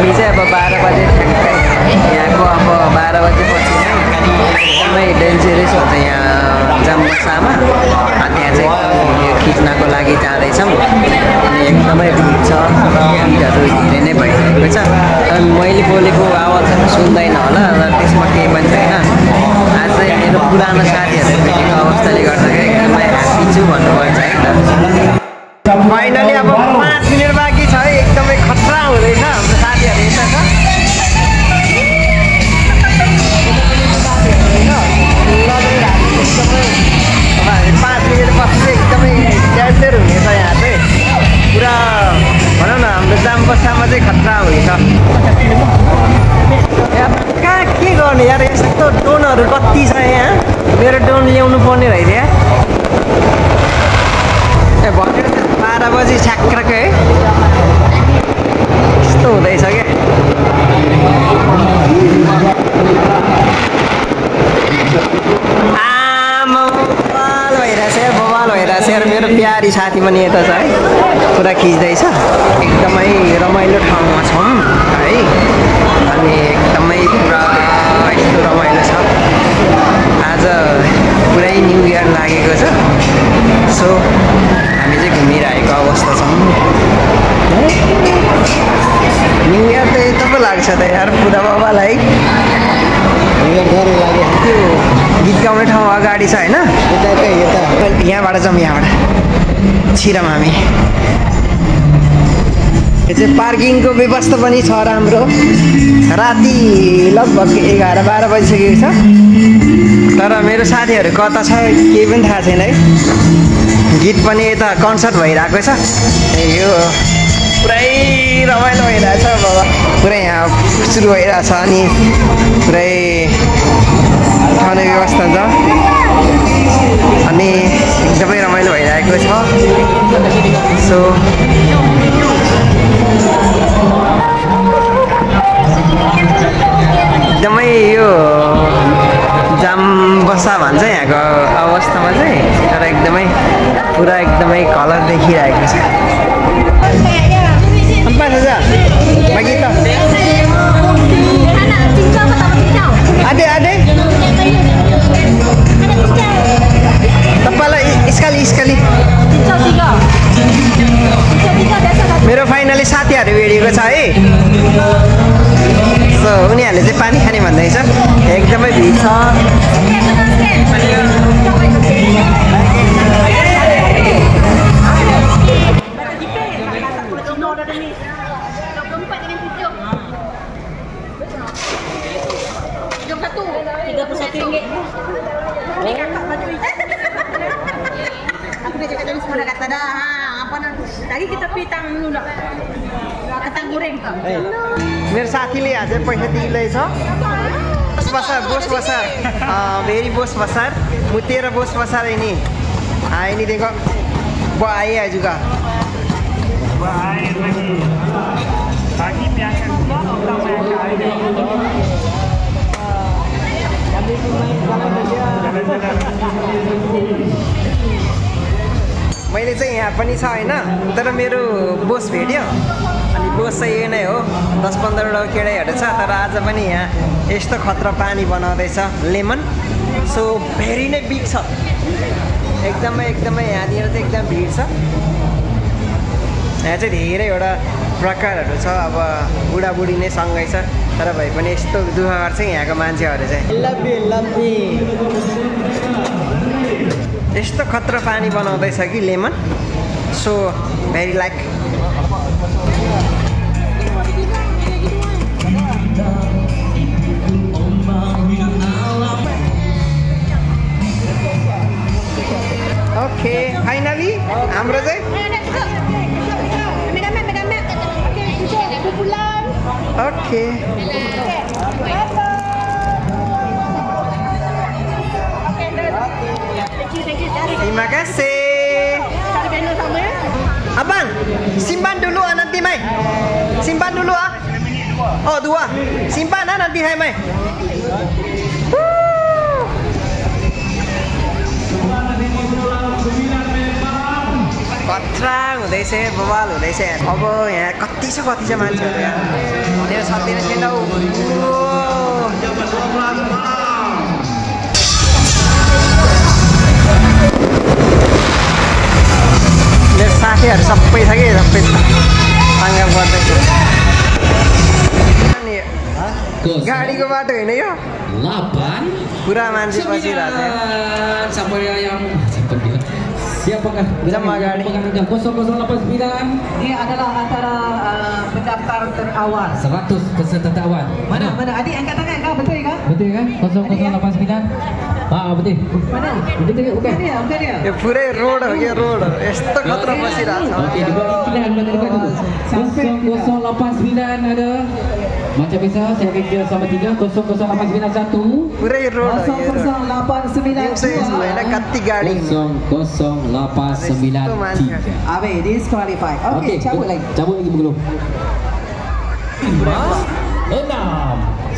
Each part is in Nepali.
हामी चाहिँ अब 12 बजे ठ्याक्कै यहाँको अब 12 बजेपछि नै एकदमै डेन्जरस हुन्छ यहाँ जाम्बसामा। त्यहाँ चाहिँ भिडियो खिच्नको लागि जाँदैछौँ अनि एकदमै भिड छ, भिडहरू धेरै नै भइरहेको छ। अनि मैले बोलेको आवाजहरू सुन्दैन होला र त्यसमा केही पनि छैन। आज चाहिँ मेरो पुरानो साथीहरू भेटेको अवस्थाले गर्दाखेरि एकदमै ह्याप्पी छु भन्नुपर्छ एकदम। फाइनली अब 5 मिनट बाँकी छ है, एकदमै खतरा हुँदैछ हाम्रो साथीहरू यता छ। अब हामी 5 मिनट पछि एकदमै डेन्जर हुनेछ यहाँ चाहिँ, पुरा भनौँ न हाम्रो जाम्बसामा चाहिँ खतरा हुनेछ। कहाँ के गर्ने यार, यस्तो ड्रोनहरू कति छ यहाँ, मेरो ड्रोन ल्याउनु पर्ने रहेछ यहाँ। ए भनेर 12 बजी छ्याक्कै यस्तो हुँदैछ क्या। बवाल भइरहेछ यार, मेरो प्यारी साथी पनि यता छ है, पुरा खिच्दैछ। एकदमै रमाइलो ठाउँमा छौँ है, अनि एकदमै पुरा यस्तो रमाइलो छ। आज पुरै न्यु इयर लागेको छ, सो हामी चाहिँ घुमिरहेको अवस्था छौँ। न्यु इयर त यता पो लाग्छ त यार पुरा बाबालाई। त्यो गीत गाउने ठाउँ अगाडि छ होइन, यहाँबाट जाउँ, यहाँबाट छिरौँ हामी। यो चाहिँ पार्किङको व्यवस्था पनि छ राम्रो। राति लगभग 11-12 बजिसकेको छ, तर मेरो साथीहरू कता छ केही पनि थाहा छैन है। गीत पनि यता कन्सर्ट भइरहेको छ, यो पुरै रमाइलो भइरहेछ बाबा, पुरै यहाँ सुरु भइरहेछ अनि पुरै खाने व्यवस्था छ अनि एकदमै रमाइलो भइरहेको छ। सो एकदमै यो जाम्बसा भन्छ यहाँको अवस्थामा चाहिँ, तर एकदमै पुरा एकदमै कलर देखिरहेको छ। आधे तपाईँलाई स्काली मेरो फाइनली साथीहरू भेटेको छ है। सो उनीहरूले चाहिँ पानी खाने भन्दैछ, एकदमै भिड छ। मेरो साथीले आज पैसा दिँदैछ। बोस बसार भेरी बोस बसार म तेरा बोस बसार ini ini देखो वो आए है juga मैले चाहिँ यहाँ पनि छ हैन, तर मेरो बोस भेट्यो अनि बोस चाहिँ यही नै हो। 10-15 वटा केटाहरू छ, तर आज पनि यहाँ यस्तो खतरा पानी बनाउँदैछ लेमन। सो भेरी नै बिग छ, एकदमै यहाँनिर चाहिँ एकदम भिड छ। यहाँ चाहिँ धेरैवटा प्रकारहरू छ, अब बुढाबुढी नै सँगै छ, तर भए पनि यस्तो दुःख गर्छ यहाँको मान्छेहरू चाहिँ। लब्बी यस्तो खतरा पानी बनाउँदैछ कि lemon. So very like okay finally हाम्रो चाहिँ okay terima kasih. Abang, simpan dulu nanti Mai. Simpan dulu ah. Oh 2. Simpan nanti hai Mai. खतरा हुँदैछ, बवाल हुँदैछ। अब यहाँ कति छ मान्छेहरू यहाँ। साथी नै छैन साथीहरू सबै छ कि सबै सँग पर्दैछ गाडीको बाटो होइन यो पुरा मान्छे बसिरहेको छ Siapakah jemaah gaadi 0089? Ini adalah antara pendaftar terawal. 100 peserta terawal. Mana adik angkat tangan kau betul ke? Betul kan? 0089. Betul. Mana? Betul bukan? Bukan dia. यो पुरै रोड हो यो रोड हो यस्तो खतरा बसिरहेको छ Okey, di bawah iklan dekat dulu. 0089 ada. Macam biasa saya akan kira sama 3 00891 पुरै रोड हो यो 0892 होइन कति गाडी 00893. Abe disqualified. Okey, cabut lagi. Cabut lagi belum.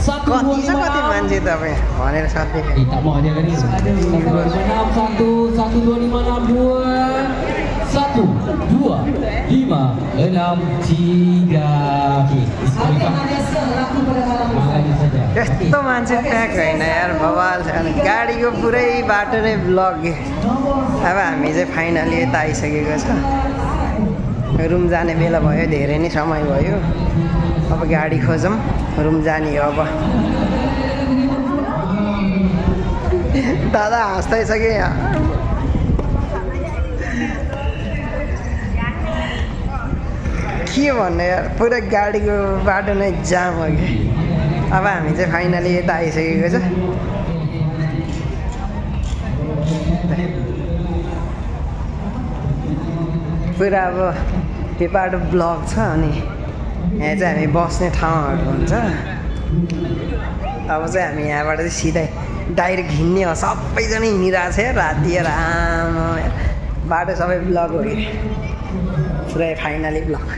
6 कति छ कति मान्छे तपाईँ भनेर साथी tak mau dia kan ni. 1 यस्तो मान्छे प्याक होइन यार बवाल छ गाडीको पुरै बाटो नै ब्लक अब हामी चाहिँ फाइनली यता आइसकेको छ रुम जाने बेला भयो धेरै नै समय भयो अब गाडी खोजौँ रुम जाने हो अब दादा हाँस्दैछ कि यहाँ के भन्ने यार पुरै गाडीको बाटो नै जाम हो कि अब हामी चाहिँ फाइनली यता आइसकेको छ पुरा अब त्यो बाटो ब्लक छ अनि यहाँ चाहिँ हामी बस्ने ठाउँहरू हुन्छ अब चाहिँ हामी यहाँबाट चाहिँ सिधै डाइरेक्ट हिँड्ने हो सबैजना हिँडिरहेको छ राति आराम बाटो सबै ब्लक हो कि पुरै फाइनली ब्लक